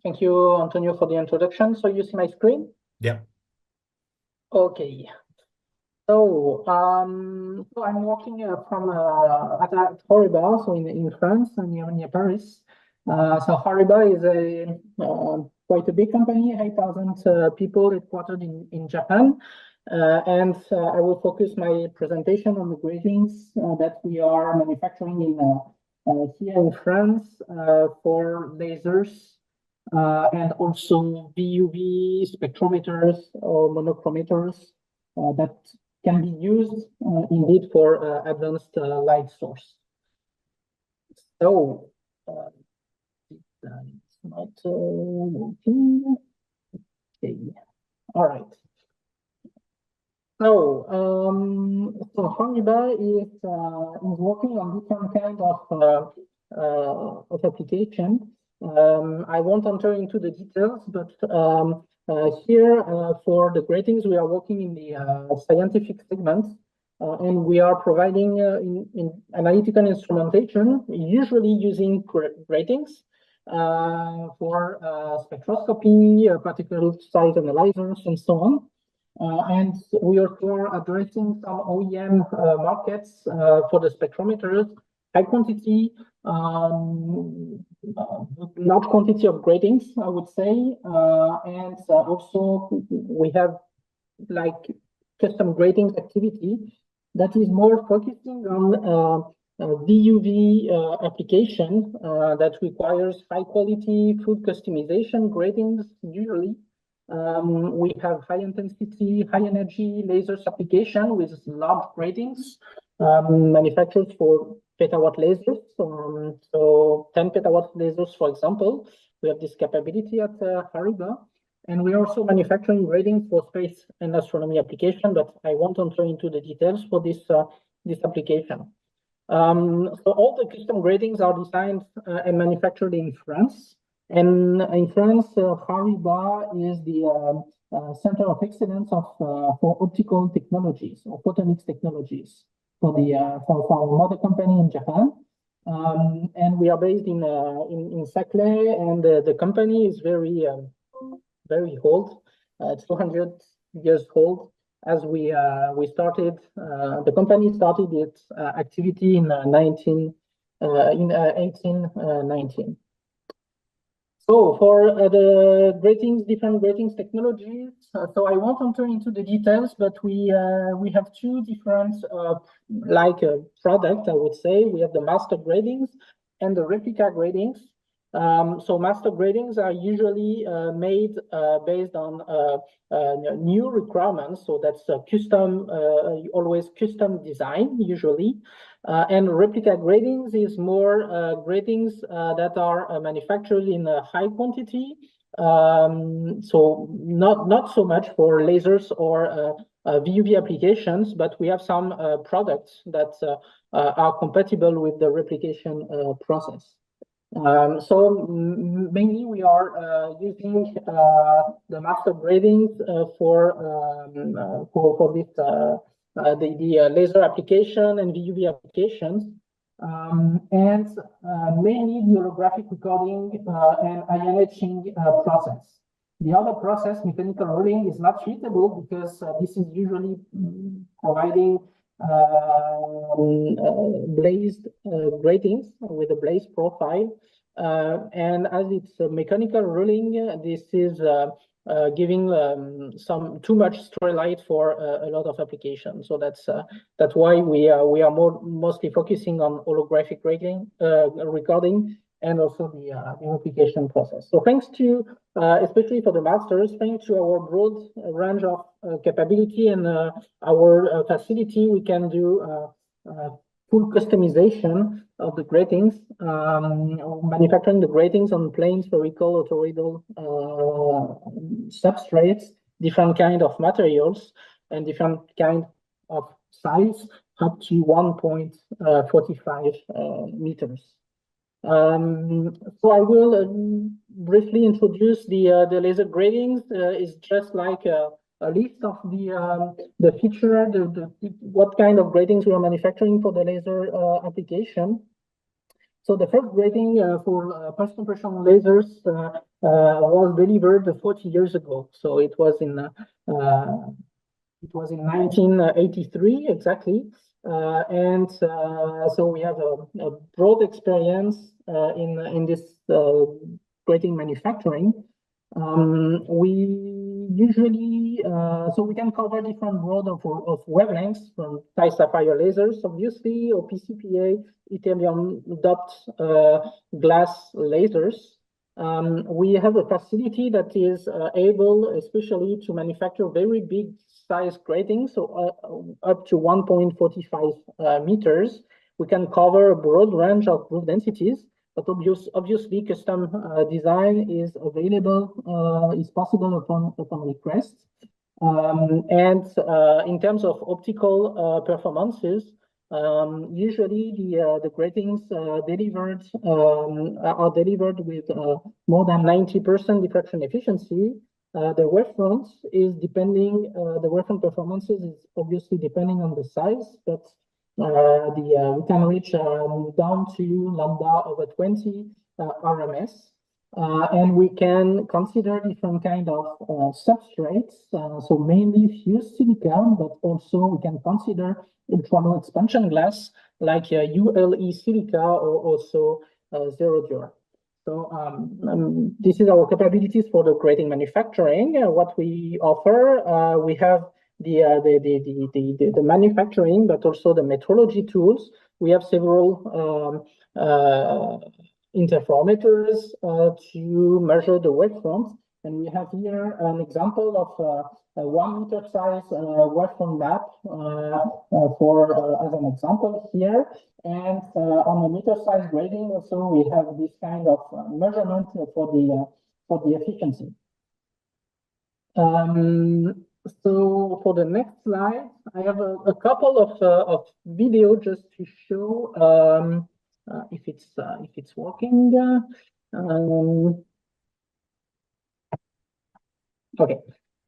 Thank you, Antonio, for the introduction. So you see my screen? Yeah. Okay. So, so I'm working from at HORIBA, so in France, near Paris. So HORIBA is a quite a big company, 8,000 people headquartered in Japan. And I will focus my presentation on the gratings that we are manufacturing here in France for lasers and also VUV spectrometers or monochromators that can be used indeed for advanced light source. So it's not working. Okay, all right. So so HORIBA is working on different kind of application. I won't enter into the details, but here for the gratings, we are working in the scientific segment, and we are providing in analytical instrumentation, usually using gratings for spectroscopy, particle size analyzers, and so on. And we are addressing some OEM markets for the spectrometers, high quantity, large quantity of gratings, I would say, and also we have like custom gratings activity that is more focusing on VUV application that requires high quality food customization gratings usually. We have high intensity, high energy lasers application with large gratings manufactured for petawatt lasers. So 10 petawatt lasers, for example, we have this capability at HORIBA. And we are also manufacturing gratings for space and astronomy application, but I won't enter into the details for this application. So all the custom gratings are designed and manufactured in France. And in France, HORIBA is the center of excellence for optical technologies or photonics technologies for our mother company in Japan. And we are based in Saclay, and the company is very old. It's 200 years old. As we started, the company started its activity in 1819. So for the gratings, different gratings technologies, so I won't enter into the details, but we have two different product, I would say. We have the master gratings and the replica gratings. So master gratings are usually made based on new requirements. So that's always custom design usually. And replica gratings is more gratings that are manufactured in a high quantity. So not so much for lasers or VUV applications, but we have some products that are compatible with the replication process. So mainly we are using the master gratings for this the laser application and VUV applications, and mainly the holographic recording and ion etching process. The other process, mechanical rolling, is not suitable because this is usually providing blazed gratings with a blaze profile, and as it's a mechanical rolling, this is giving too much light for a lot of applications. So that's why we are mostly focusing on holographic recording and also the application process. So thanks to especially for the masters, thanks to our broad range of capability and our facility, we can do full customization of the gratings, manufacturing the gratings on plain, spherical, toroidal substrates, different kind of materials, and different kind of size, up to 1.45 meters. So I will briefly introduce the laser gratings. Is just like a list of the feature, what kind of gratings we are manufacturing for the laser application. So the first grating for pulse compression lasers was delivered 40 years ago. So it was in 1983 exactly. So we have a broad experience in this grating manufacturing. We usually, so we can cover different broad of wavelengths from tie sapphire lasers, obviously, or PCPA, Ethereum doped glass lasers. We have a facility that is able, especially, to manufacture very big size gratings, so up to 1.45 meters. We can cover a broad range of groove densities, but obviously custom design is available, is possible upon request. In terms of optical performances, usually the gratings delivered are delivered with more than 90% diffraction efficiency. The wavefront is depending, the wavefront performances is obviously depending on the size, but we can reach down to lambda over 20 RMS. And we can consider different kind of substrates, so mainly fused silicon, but also we can consider ultra-low expansion glass like ULE silica or also zero dur. So this is our capabilities for the grating manufacturing. What we offer, we have the manufacturing, but also the metrology tools. We have several interferometers to measure the wavefront. And we have here an example of a 1 meter size wavefront map as an example here. And on a meter size grating also, we have this kind of measurement for the efficiency. So for the next slide, I have a couple of video just to show if it's working. Okay,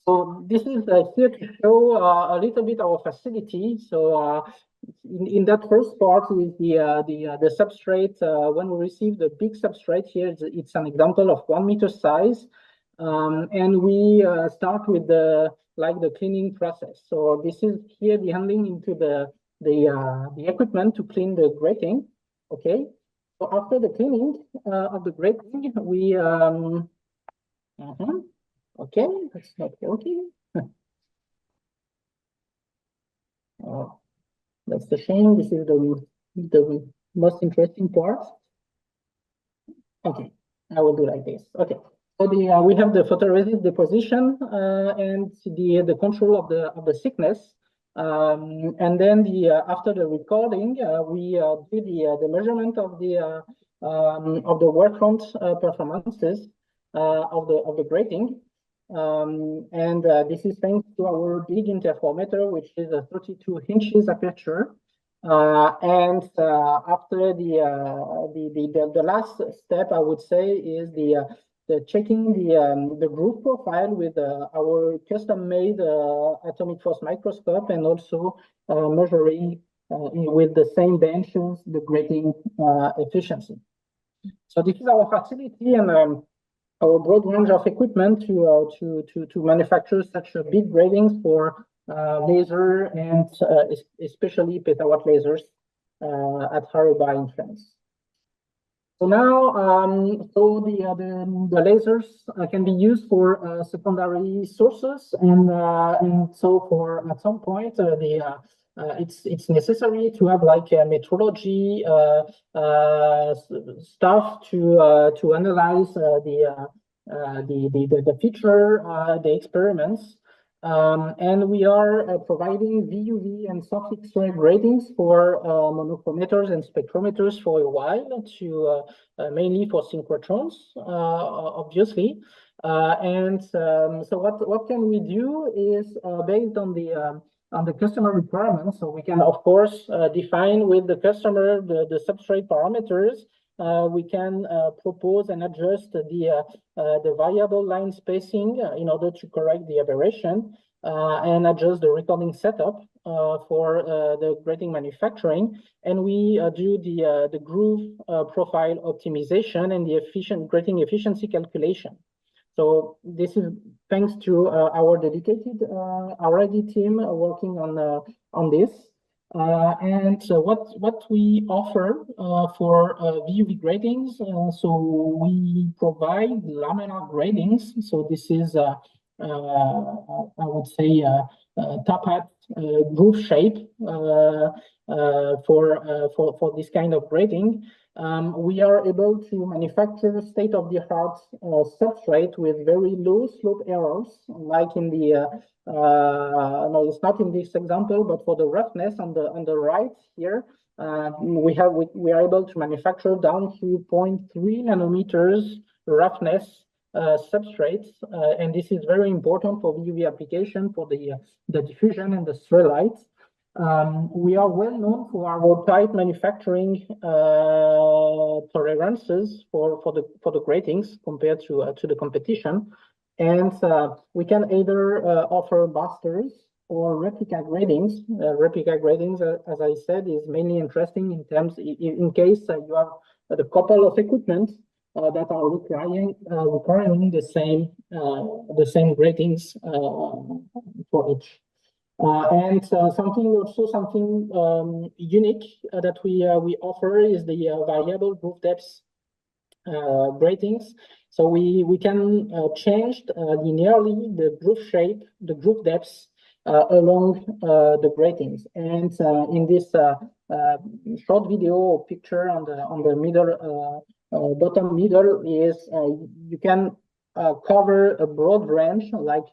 so this is here to show a little bit our facility. So in that first part is the substrate. When we receive the big substrate here, it's an example of 1 meter size, and we start with the cleaning process. So this is here the handling into the equipment to clean the grating. Okay, so after the cleaning of the grating, we okay, that's not working. Oh, that's the shame. This is the most interesting part. Okay, I will do like this. Okay, so we have the photoresist deposition and the control of the thickness, and then after the recording, we do the measurement of the wavefront performances of the grating. This is thanks to our big interferometer, which is a 32 inches aperture. After the last step, I would say, is the checking the groove profile with our custom-made atomic force microscope, and also measuring with the same benches the grating efficiency. So this is our facility and our broad range of equipment to manufacture such big gratings for laser and especially petawatt lasers at HORIBA in France. So now, the lasers can be used for secondary sources, and so for at some point it's necessary to have like a metrology stuff to analyze the feature, the experiments. And we are providing VUV and soft X-ray gratings for monochromators and spectrometers for a while, to mainly for synchrotrons, obviously. So what can we do is based on the customer requirements. So we can of course define with the customer the substrate parameters. We can propose and adjust the variable line spacing in order to correct the aberration. and adjust the recording setup for the grating manufacturing. And we do the groove profile optimization and the grating efficiency calculation. So this is thanks to our dedicated R&D team working on this. And what we offer for VUV gratings, so we provide laminar gratings. So this is, I would say, top hat groove shape for this kind of grating. We are able to manufacture state-of-the-art substrate with very low slope errors, like in the no, it's not in this example, but for the roughness on the right here, we are able to manufacture down to 0.3 nanometers roughness substrates, and this is very important for UV application for the diffusion and the sterilites. We are well known for our tight manufacturing tolerances for the gratings compared to the competition, and we can either offer busters or replica gratings. Replica gratings, as I said, is mainly interesting in case you have a couple of equipment that are requiring the same gratings for each. And something unique that we offer is the variable groove depth gratings. So we can change linearly the groove shape, the groove depths along the gratings. And in this short video or picture on the middle bottom middle is you can cover a broad range like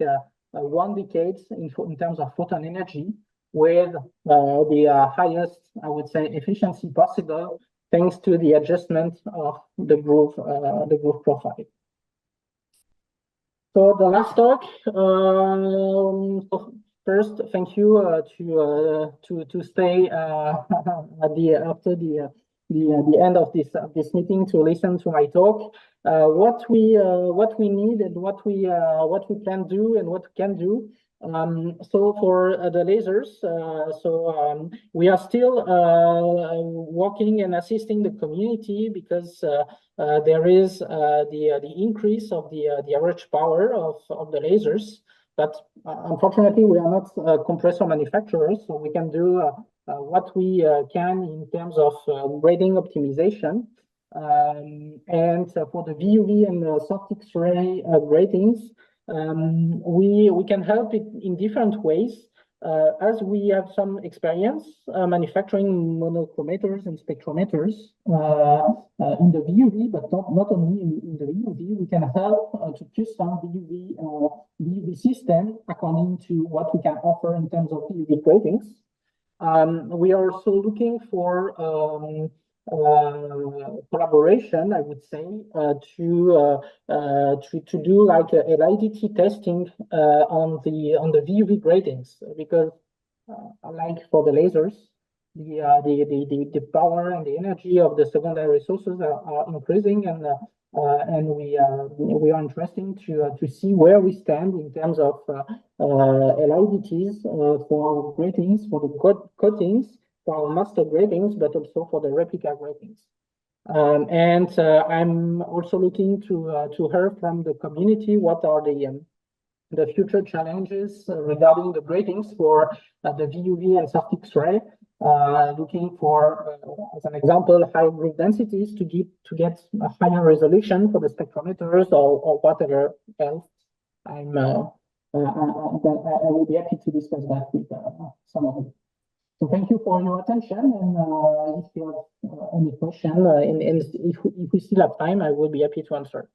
1 decade in terms of photon energy with the highest, I would say, efficiency possible, thanks to the adjustment of the groove profile. So the last talk. First, thank you to stay after the end of this meeting to listen to my talk. What we need and what we can do and what we can do. So for the lasers, we are still working and assisting the community because there is the increase of the average power of the lasers. But unfortunately, we are not compressor manufacturers, so we can do what we can in terms of grading optimization. And for the VUV and soft X-ray gratings, we can help it in different ways, as we have some experience manufacturing monochromators and spectrometers in the VUV, but not only in the VUV. We can help to custom VUV system according to what we can offer in terms of VUV gratings. We are also looking for collaboration, I would say, to do like a LIDT testing on the VUV gratings, because like for the lasers, the power and the energy of the secondary sources are increasing, and we are interested to see where we stand in terms of LIDTs for gratings, for the coatings, for our master gratings, but also for the replica gratings. And I'm also looking to hear from the community what are the future challenges regarding the gratings for the VUV and soft X-ray. Looking for, as an example, higher groove densities to get a higher resolution for the spectrometers or whatever else. I will be happy to discuss that with some of you. So thank you for your attention, and if you have any question, and if we still have time, I will be happy to answer.